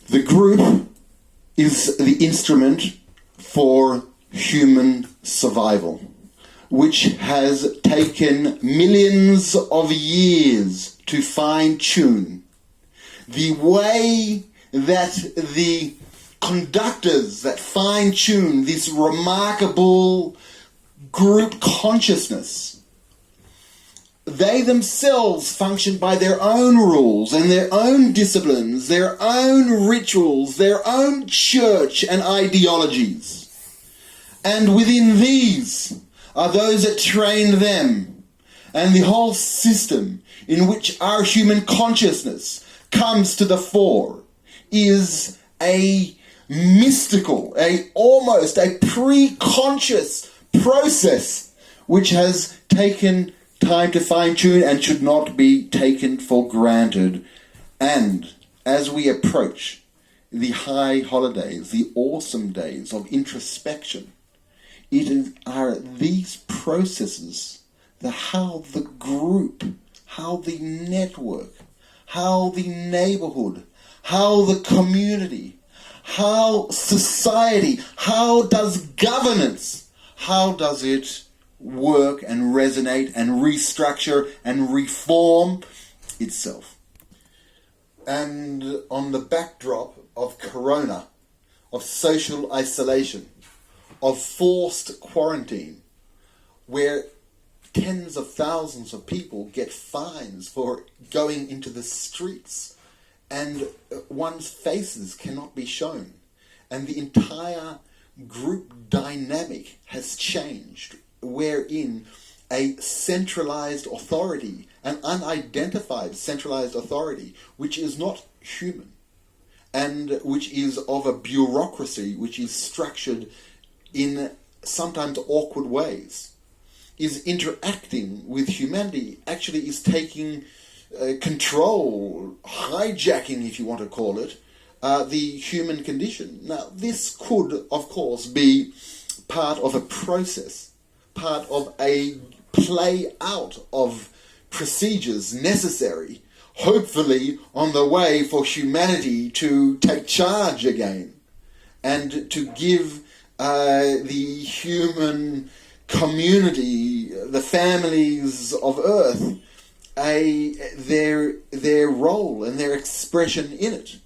The group is the instrument for human survival, which has taken millions of years to fine-tune. The way that the conductors that fine-tune this remarkable group consciousness, they themselves function by their own rules and their own disciplines, their own rituals, their own church and ideologies. And within these are those that train them, and the whole system in which our human consciousness comes to the fore is a mystical, almost a pre-conscious process which has taken time to fine-tune and should not be taken for granted. And as we approach the high holidays, the awesome days of introspection, are these processes, how the group, how the network, how the neighborhood, how the community, how society, how does governance, how does it work and resonate and restructure and reform itself. And on the backdrop of corona, of social isolation, of forced quarantine, where tens of thousands of people get fines for going into the streets and one's faces cannot be shown, and the entire group dynamic has changed, wherein a centralized authority, an unidentified centralized authority, which is not human, and which is of a bureaucracy which is structured in sometimes awkward ways, is interacting with humanity, actually is taking control, hijacking, if you want to call it, the human condition. Now, this could, of course, be part of a process, part of a play out of procedures necessary, hopefully on the way for humanity to take charge again and to give the human community, the families of Earth, their role and their expression in it.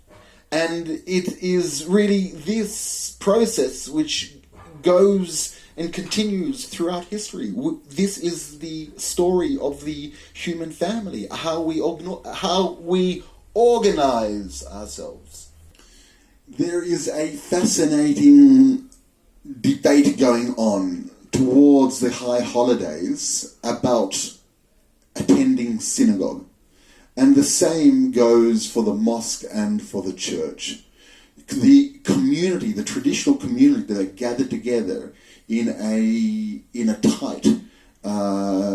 And it is really this process which goes and continues throughout history. This is the story of the human family, how we organize ourselves. There is a fascinating debate going on towards the high holidays about attending synagogue. And the same goes for the mosque and for the church. The community, the traditional community that are gathered together in a tight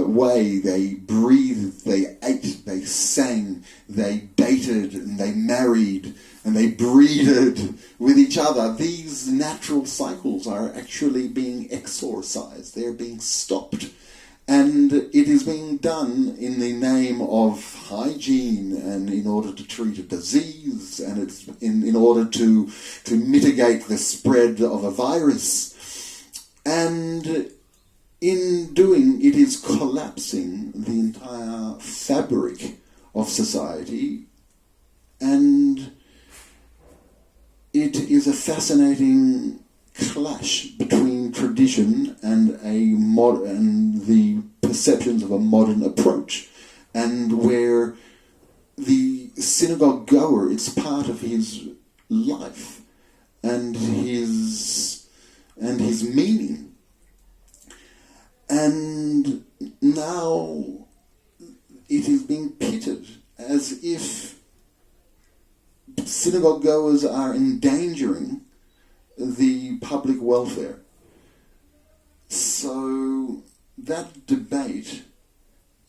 way. They breathed, they ate, they sang, they dated, and they married, and they breeded with each other. These natural cycles are actually being exorcised. They're being stopped. And it is being done in the name of hygiene and in order to treat a disease and it's in order to mitigate the spread of a virus. And in doing, it is collapsing the entire fabric of society, and it is a fascinating clash between tradition and the perceptions of a modern approach, and where the synagogue goer, it's part of his life and his meaning. And now it is being pitted as if synagogue goers are endangering the public welfare. So that debate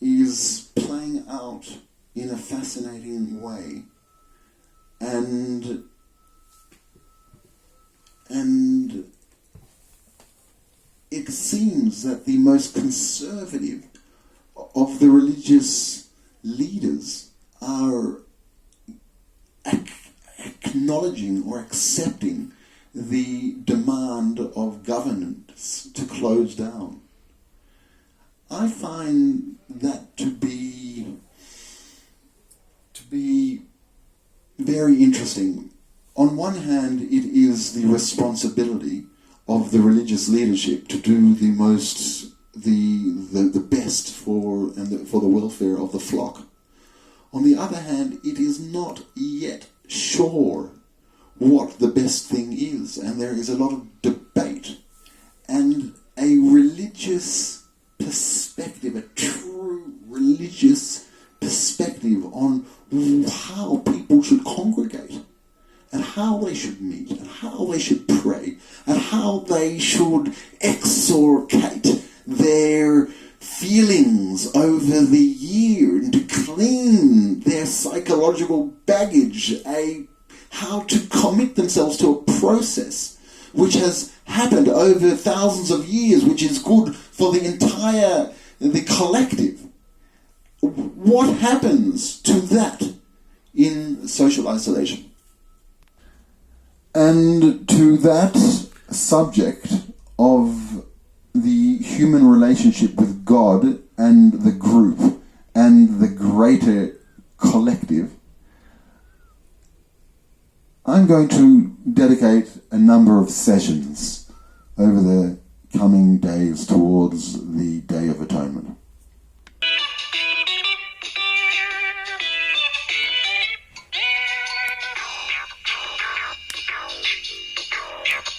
is playing out in a fascinating way, and it seems that the most conservative of the religious leaders are acknowledging acknowledging or accepting the demand of governments to close down. I find that to be very interesting. On one hand, it is the responsibility of the religious leadership to do the best for the welfare of the flock. On the other hand, it is not yet sure what the best thing is, and there is a lot of debate. And a religious perspective, a true religious perspective on how people should congregate, and how they should meet, and how they should pray, and how they should exorcate their feelings over the year, and to clean their psychological baggage, how to commit themselves to a process which has happened over thousands of years, which is good for the collective. What happens to that in social isolation? And to that subject of the human relationship with God and the group and the greater collective, I'm going to dedicate a number of sessions over the coming days towards the Day of Atonement.